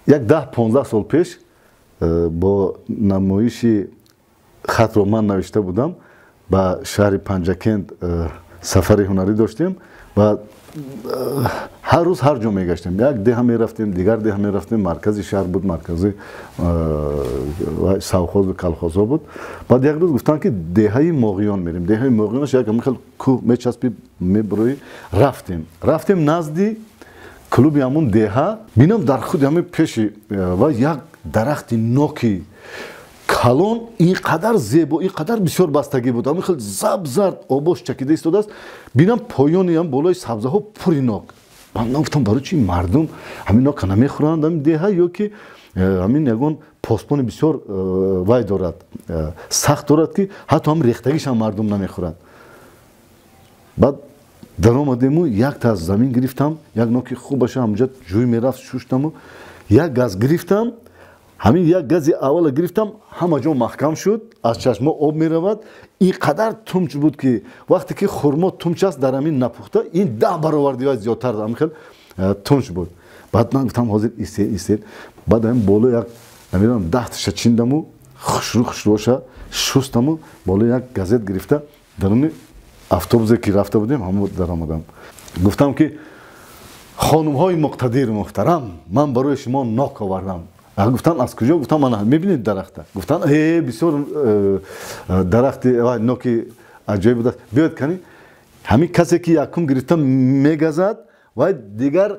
یک 10-15 سال پیش با نمایشی خط رو من نوشته بودم با شهر پنجکند سفر هنری داشتیم و هر روز هر جا میگشتیم. یک ده می رفتیم، دیگر ده می رفتیم. مرکزی شهر بود، مرکزی سوخوز و کلخوزا بود. بعد یک روز گفتن که دهه موغیان میریم. دهه موغیانش یک میخواد کوه میچسبی میبروی. رفتیم نزدی کلوب همون دهه. بینم در خود همه پیشی و یک درخت نوکی کلان اینقدر زیبا، اینقدر بسیار بستگی بود. همین خیلی زرد آبش چکیده ایستاده است. بینم پایانی هم بالای سبزه ها پوری نوک. من گفتم برای چی مردم همین نوک نمیخورند؟ همین دهه یا که همین یگان پاسپون بسیار وای دارد، سخت دارد که حتی هم ریختگیش هم مردم نمیخورند. بعد در آمدیم و یک تا از زمین گرفتم، یک نوک خوب باشه همونجا جوی میرفت شوشتم و یک گاز گرفتم. همین یک گازی اول گرفتم همه جا محکم شد، از چشم آب می رود. اینقدر تمچ بود که وقتی که خرما تمچ است در همین نپخته این 10 برابر دیگه زیادتر همین خیلی تمچ بود. بعد من گفتم حاضر ایستید. بعد همین بالا یک نمیدونم 10 تا چیندم و خوشروشه شستم و بالا یک گازت گرفته در اون اتوبوسی که رفته بودیم همون در آمدم. گفتم که خانم های مقتدر محترم، من برای شما ناک آوردم. گفتن از کجا؟ گفتم من میبینید درخته. گفتن بسیار درخت نوک عجیب بود. بیاید کنی همین کسی که یکم گرفتم میگزد و دیگر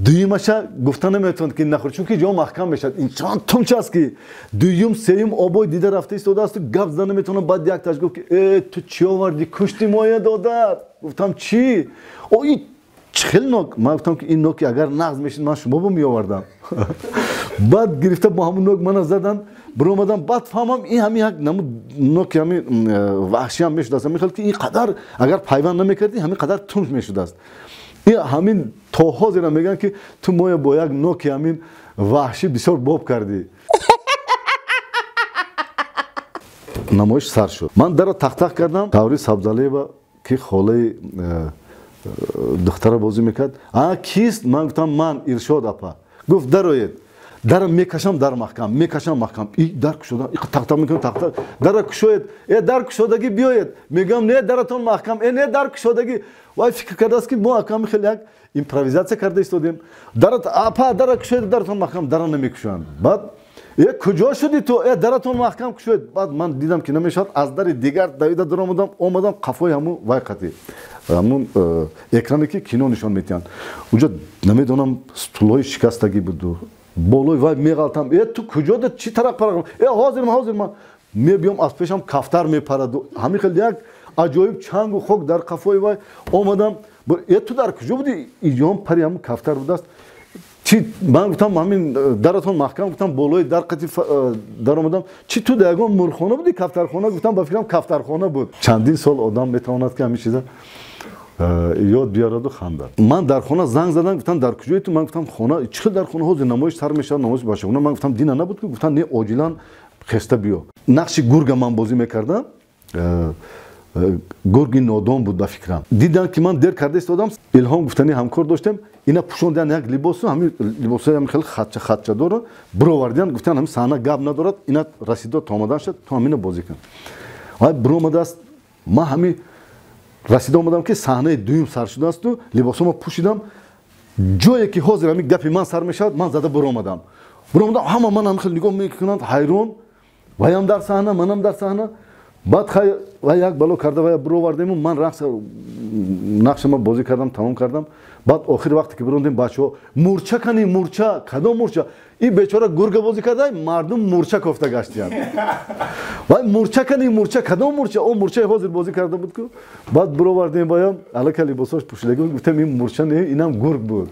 دویمش گفتن نمیتوند که نخور چون که جا محکم بشد. این چند تمچ است که دویم سوم آبای دیده رفته ایستاده است و گپ زدن نمیتونه. بعد یک تاش گفت که تو چی آوردی؟ کشتی مایه دادر. گفتم چی؟ این خیلی نوک. من گفتم که این نوک اگر نغز میشید من شما رو می آوردم. بعد گرفته با همون نوک من زدن برو اومدم. بعد فهمم این همین یک نوک همین وحشی هم میشد است. میخواد که این قدر اگر پیوند نمیکردی همین قدر تونج میشد است. این همین تا حاضر میگن که تو ما با یک نوک همین وحشی بسیار باب کردی. نمایش سر شد. من در تق کردم. توری سبزالی و که خاله دختر بازی میکرد. کیست؟ من گفتم من ارشاد اپا. گفت درآید. در میکشم در محکم میکشم. این در کشوده تق میکنم تق در کشوید. در کشودگی بیاید. میگم نه درتون محکم. نه در کشودگی. وای فکر کرده است که ما اکم خیلی یک ایمپروویزاسیون کرده استودیم. درت اپا در کشوید درتون محکم در نمیکشوند. بعد کجا شدی تو؟ درتون محکم کشوید. بعد من دیدم که نمیشد. از در دیگر دویده در اومدم قفای همون وای قطی همون اکرانی که کینو نشان میتیان اونجا نمیدونم стулای شکستگی بود. بالای وای میغلطم. تو کجا ده چی طرف پرم؟ حاضر من میبیام از پیشم کفتر میپرد. همین خیلی یک عجایب چنگ و خوک در قفای وای اومدم. تو در کجا بودی؟ اینجام پری همون کفتر بود است. چی من گفتم همین درتون محکم. گفتم بالای در قطی در اومدم. چی تو دیگه مرخانه بودی کفترخانه؟ گفتم با فکرم کفترخانه بود. چندین سال آدم میتواند که همین چیزا یاد بیارد و خندد. من در خانه زنگ زدم گفتن در کجایی تو؟ من گفتم خانه چه در خانه حاضر نمایش سر میشه نمایش باشه. من گفتم دینا نبود که؟ گفتن نه عاجلا خسته بیا. نقش گرگ من بازی میکردم. گرگ نادان بود به فکرم. دیدن که من دیر کرده استادم. الهام گفتنی همکار داشتم. اینا پوشوندن یک لباس همین لباس هم خیلی خطچه داره. برو وردیان گفتن همین صحنه گاب ندارد. اینا رسیدات تا آمدن شد تو همین بازی کن. برو اومده است. من همین رسیده اومدم که صحنه دویم سر شده است و لباسمو پوشیدم. جایی که حاضر همین گپی من سر میشد من زده برو اومدم. همه من هم خیلی نگاه میکنند حیران. ویم در صحنه منم در صحنه. بعد و یک بلو کرده و برو وردیم و من نقش ما بازی کردم تمام کردم. بعد آخر وقتی که بروندیم بچه‌ها مورچه کنی مورچه کدام مورچه؟ این بیچاره گرگ بازی کرده مردم مورچه گفته گشتیان. و مورچه کنی مورچه کدام مورچه؟ او مورچه حاضر بازی کرده بود که بعد برو وردیم بایم الک لباساش پوشیدگی گفتم این مورچه نه اینم گرگ بود.